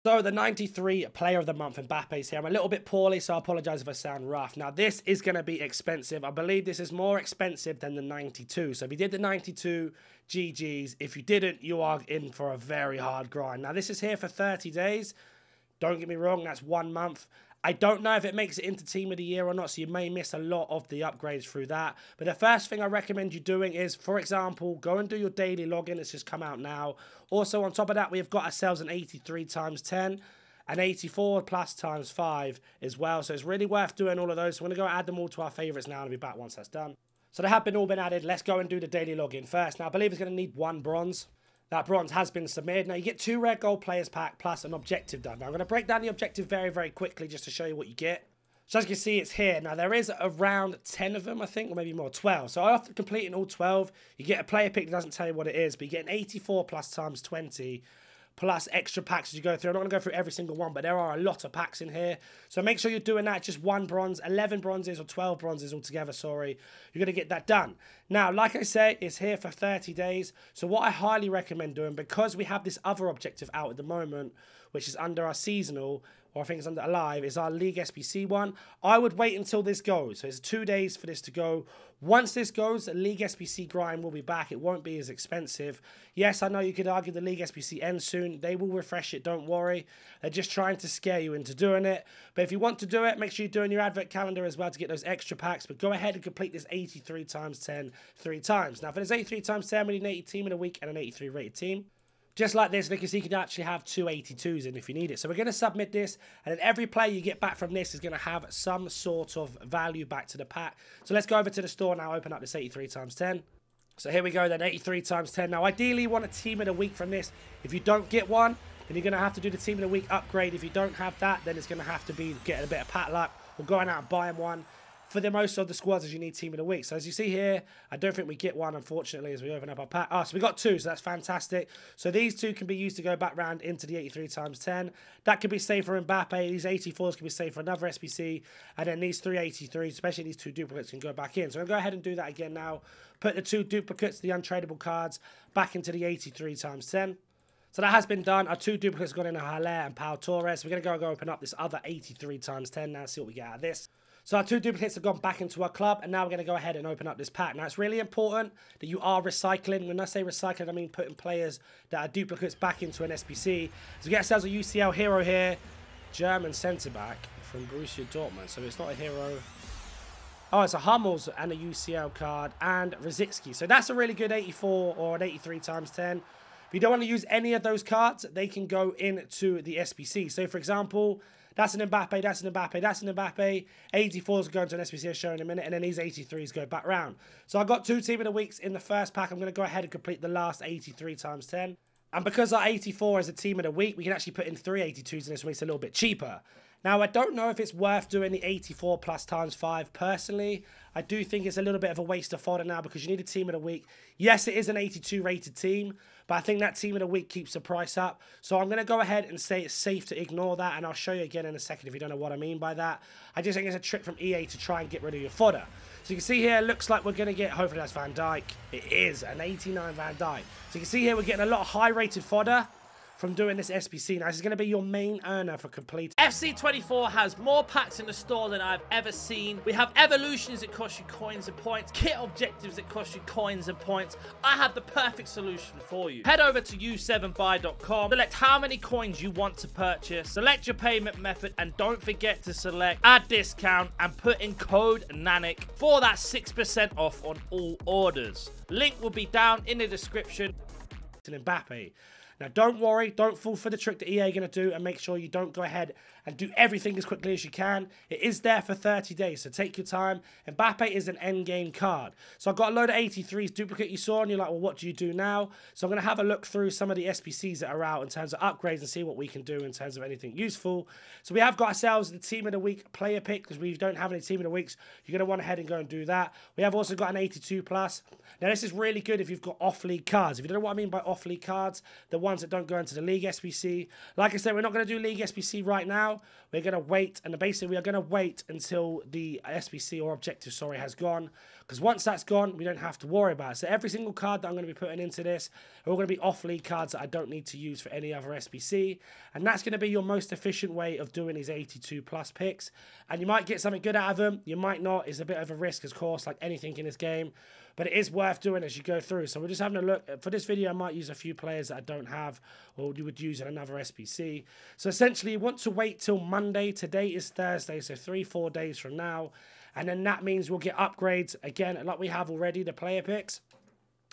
So the 93 player of the month Mbappe's here. I'm a little bit poorly, so I apologize if I sound rough. Now this is going to be expensive. I believe this is more expensive than the 92. So if you did the 92, GG's. If you didn't, you are in for a very hard grind. Now this is here for 30 days. Don't get me wrong, that's 1 month. I don't know if it makes it into Team of the Year or not, so you may miss a lot of the upgrades through that. But the first thing I recommend you doing is, for example, go and do your daily login. It's just come out now. Also, on top of that, we've got ourselves an 83 times 10, an 84 plus times 5 as well. So it's really worth doing all of those. So we're going to go add them all to our favorites now, and I'll be back once that's done. So they have all been added. Let's go and do the daily login first. Now, I believe it's going to need 1 bronze. That bronze has been submitted. Now, you get 2 rare gold players pack plus an objective done. Now, I'm going to break down the objective very, very quickly just to show you what you get. So, as you can see, it's here. Now, there is around 10 of them, I think, or maybe more, 12. So, after completing all 12, you get a player pick that doesn't tell you what it is, but you get an 84 plus times 20 plus extra packs as you go through. I'm not going to go through every single one, but there are a lot of packs in here. So make sure you're doing that. Just 1 bronze, 11 bronzes or 12 bronzes altogether, sorry. You're going to get that done. Now, like I say, it's here for 30 days. So what I highly recommend doing, because we have this other objective out at the moment, which is under our seasonal, or I think it's under Alive, is our League SBC one. I would wait until this goes. So it's 2 days for this to go. Once this goes, the League SBC grind will be back. It won't be as expensive. Yes, I know you could argue the League SBC ends soon. They will refresh it, don't worry. They're just trying to scare you into doing it. But if you want to do it, make sure you're doing your advert calendar as well to get those extra packs. But go ahead and complete this 83 times 10 3 times. Now, for this 83 times 10, we need an 80 team in a week and an 83 rated team. Just like this, because you can actually have 2 82s in if you need it. So we're going to submit this, and then every player you get back from this is going to have some sort of value back to the pack. So let's go over to the store now, open up this 83 times 10. So here we go then, 83 times 10. Now, ideally, you want a team of the week from this. If you don't get one, then you're going to have to do the team of the week upgrade. If you don't have that, then it's going to have to be getting a bit of pat luck or going out and buying one. For the most of the squads, as you need team of the week. So as you see here, I don't think we get one, unfortunately, as we open up our pack. Oh, so we got 2, so that's fantastic. So these 2 can be used to go back round into the 83 times 10. That could be saved for Mbappe. These 84s can be saved for another SBC. And then these 3 83s, especially these 2 duplicates, can go back in. So I'm going to go ahead and do that again now. Put the 2 duplicates, the untradeable cards, back into the 83 times 10. So that has been done. Our 2 duplicates gone in Haller and Pau Torres. We're going to go open up this other 83 times 10 now, see what we get out of this. So our 2 duplicates have gone back into our club, and now we're going to go ahead and open up this pack. Now, it's really important that you are recycling. When I say recycling, I mean putting players that are duplicates back into an SBC. So we get ourselves a UCL hero here, German centre-back from Borussia Dortmund. So it's not a hero. Oh, it's a Hummels and a UCL card, and Rosicky. So that's a really good 84 or an 83 times 10. If you don't want to use any of those cards, they can go into the SBC. So, for example, that's an Mbappe, that's an Mbappe, that's an Mbappe. 84s are going to an SBC, I'll show in a minute, and then these 83s go back round. So I got 2 team of the weeks in the first pack. I'm going to go ahead and complete the last 83 times 10. And because our 84 is a team of the week, we can actually put in 3 82s in this, so it's a little bit cheaper. Now, I don't know if it's worth doing the 84 plus times 5 personally. I do think it's a little bit of a waste of fodder now because you need a team of the week. Yes, it is an 82 rated team, but I think that team of the week keeps the price up. So I'm going to go ahead and say it's safe to ignore that, and I'll show you again in a second if you don't know what I mean by that. I just think it's a trick from EA to try and get rid of your fodder. So you can see here, it looks like we're going to get, hopefully that's Van Dijk. It is an 89 Van Dijk. So you can see here, we're getting a lot of high rated fodder from doing this SBC. Now, this is going to be your main earner for complete. FC24 has more packs in the store than I've ever seen. We have evolutions that cost you coins and points, kit objectives that cost you coins and points. I have the perfect solution for you. Head over to u7buy.com, select how many coins you want to purchase, select your payment method, and don't forget to select add discount and put in code NANIC for that 6% off on all orders. Link will be down in the description. Mbappe. Now, don't worry, don't fall for the trick that EA are going to do, and make sure you don't go ahead and do everything as quickly as you can. It is there for 30 days, so take your time. Mbappe is an endgame card. So I've got a load of 83s duplicate you saw, and you're like, well, what do you do now? So I'm going to have a look through some of the SBCs that are out in terms of upgrades and see what we can do in terms of anything useful. So we have got ourselves the Team of the Week player pick, because we don't have any Team of the Weeks. You're going to want to head and go and do that. We have also got an 82 plus. Now, this is really good if you've got off-league cards. If you don't know what I mean by off-league cards, the ones that don't go into the League SBC. Like I said, we're not going to do League SBC right now. We're going to wait, and basically we are going to wait until the SBC or objective, sorry, has gone. Because once that's gone, we don't have to worry about it. So every single card that I'm going to be putting into this are all going to be off-league cards that I don't need to use for any other SBC. And that's going to be your most efficient way of doing these 82 plus picks. And you might get something good out of them. You might not. It's a bit of a risk, of course, like anything in this game. But it is worth doing as you go through. So we're just having a look. For this video, I might use a few players that I don't have or you would use in another SBC. So essentially, you want to wait till Monday. Today is Thursday, so 3-4 days from now. And then that means we'll get upgrades, again, like we have already, the player picks.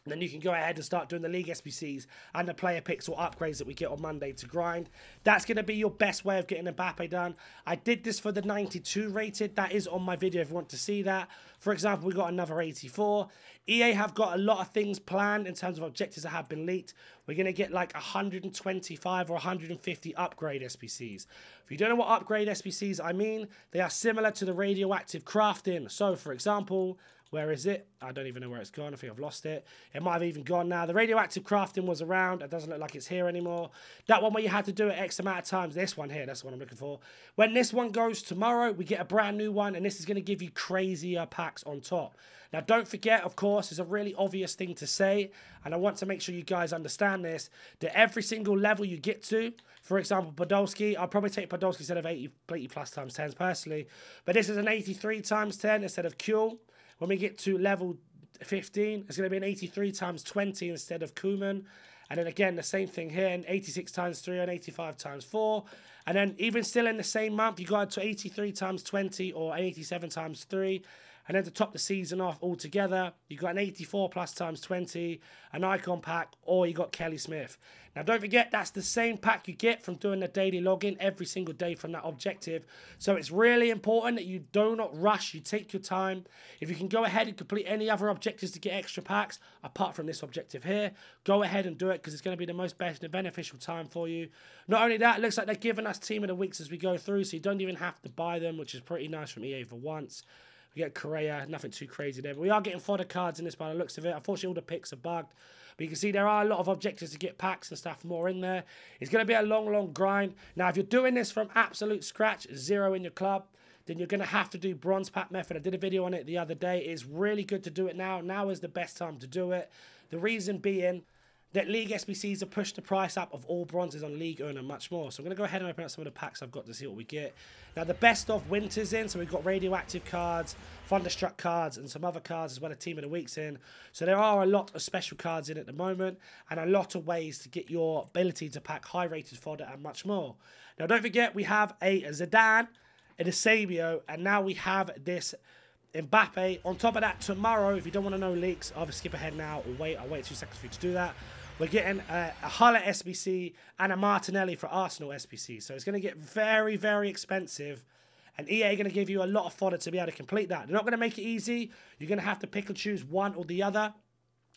And then you can go ahead and start doing the League SBCs and the player picks or upgrades that we get on Monday to grind. That's going to be your best way of getting Mbappe done. I did this for the 92 rated. That is on my video if you want to see that. For example, we got another 84. EA have got a lot of things planned in terms of objectives that have been leaked. We're going to get like 125 or 150 upgrade SBCs. If you don't know what upgrade SBCs I mean, they are similar to the radioactive crafting. So, for example, where is it? I don't even know where it's gone. I think I've lost it. It might have even gone now. The radioactive crafting was around. It doesn't look like it's here anymore. That one where you had to do it X amount of times. This one here, that's what I'm looking for. When this one goes tomorrow, we get a brand new one, and this is going to give you crazier packs on top. Now, don't forget, of course, it's a really obvious thing to say, and I want to make sure you guys understand this, that every single level you get to, for example, Podolski, I'll probably take Podolski instead of 80 plus times 10s personally, but this is an 83 times 10 instead of Kuhl. When we get to level 15, it's going to be an 83 times 20 instead of Koeman. And then again, the same thing here, an 86 times 3 and 85 times 4. And then even still in the same month, you got to 83 times 20 or 87 times 3. And then to top the season off altogether, you got an 84 plus times 20, an icon pack, or you got Kelly Smith. Now, don't forget, that's the same pack you get from doing the daily login every single day from that objective. So it's really important that you do not rush. You take your time. If you can go ahead and complete any other objectives to get extra packs, apart from this objective here, go ahead and do it because it's going to be the most best and beneficial time for you. Not only that, it looks like they're giving us Team of the Weeks as we go through, so you don't even have to buy them, which is pretty nice from EA for once. We get Correa, nothing too crazy there. But we are getting fodder cards in this by the looks of it. Unfortunately, all the picks are bugged. But you can see there are a lot of objectives to get packs and stuff more in there. It's going to be a long, long grind. Now, if you're doing this from absolute scratch, 0 in your club, then you're going to have to do bronze pack method. I did a video on it the other day. It's really good to do it now. Now is the best time to do it. The reason being that League SBCs have pushed the price up of all bronzes on League Earn and much more. So I'm going to go ahead and open up some of the packs I've got to see what we get. Now, the best of winter's in, so we've got radioactive cards, Thunderstruck cards, and some other cards as well as Team of the Week's in. So there are a lot of special cards in at the moment, and a lot of ways to get your ability to pack high-rated fodder and much more. Now, don't forget, we have a Zidane, a Sabio, and now we have this Mbappe. On top of that, tomorrow, if you don't want to know leaks, either skip ahead now or wait. I'll wait 2 seconds for you to do that. We're getting a Hull SBC and a Martinelli for Arsenal SBC. So it's going to get very, very expensive. And EA are going to give you a lot of fodder to be able to complete that. They're not going to make it easy. You're going to have to pick and choose one or the other.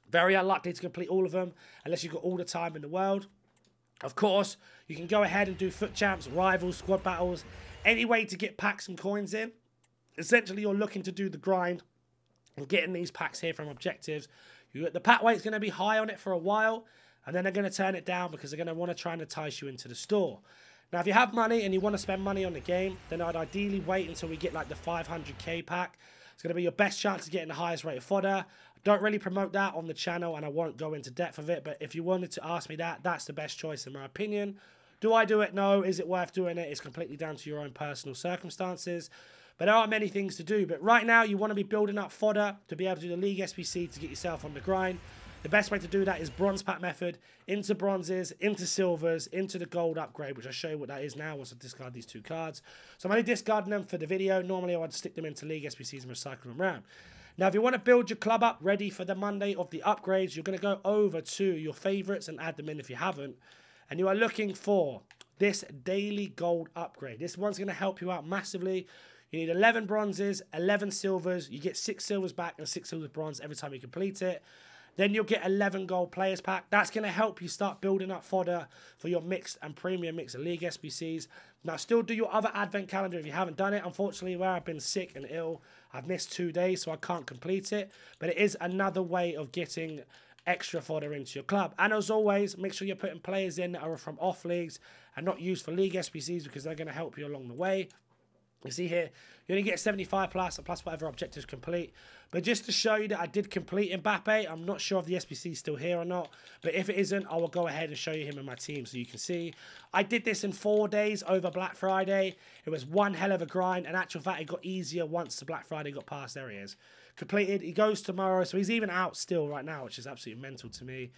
Very unlikely to complete all of them unless you've got all the time in the world. Of course, you can go ahead and do foot champs, rivals, squad battles, any way to get packs and coins in. Essentially, you're looking to do the grind and getting these packs here from objectives. The pack weight's going to be high on it for a while, and then they're going to turn it down because they're going to want to try and entice you into the store. Now, if you have money and you want to spend money on the game, then I'd ideally wait until we get like the 500k pack. It's going to be your best chance of getting the highest rate of fodder. I don't really promote that on the channel, and I won't go into depth of it, but if you wanted to ask me that, that's the best choice in my opinion. Do I do it? No. Is it worth doing it? It's completely down to your own personal circumstances. But there are many things to do. But right now, you want to be building up fodder to be able to do the League SBC to get yourself on the grind. The best way to do that is bronze pack method, into bronzes, into silvers, into the gold upgrade, which I'll show you what that is now once I discard these 2 cards. So I'm only discarding them for the video. Normally, I would stick them into League SBCs and recycle them around. Now, if you want to build your club up ready for the Monday of the upgrades, you're going to go over to your favorites and add them in if you haven't. And you are looking for this daily gold upgrade. This one's going to help you out massively. You need 11 bronzes, 11 silvers. You get 6 silvers back and 6 silver bronze every time you complete it. Then you'll get 11 gold players pack. That's going to help you start building up fodder for your mixed and premium mixed League SBCs. Now, still do your other advent calendar if you haven't done it. Unfortunately, where I've been sick and ill, I've missed 2 days, so I can't complete it. But it is another way of getting extra fodder into your club. And as always, make sure you're putting players in that are from off leagues and not used for league SBCs, because they're going to help you along the way. You see here, you only get 75 plus whatever objectives complete. But just to show you that I did complete Mbappe, I'm not sure if the SBC is still here or not. But if it isn't, I will go ahead and show you him in my team so you can see. I did this in 4 days over Black Friday. It was one hell of a grind. In actual fact, it got easier once the Black Friday got past. There he is. Completed. He goes tomorrow. So he's even out still right now, which is absolutely mental to me.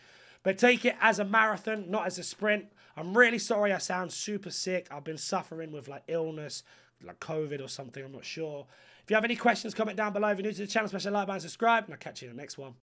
But take it as a marathon, not as a sprint. I'm really sorry I sound super sick. I've been suffering with like illness, like COVID or something, I'm not sure. If you have any questions, comment down below. If you're new to the channel, smash the like button, subscribe, and I'll catch you in the next one.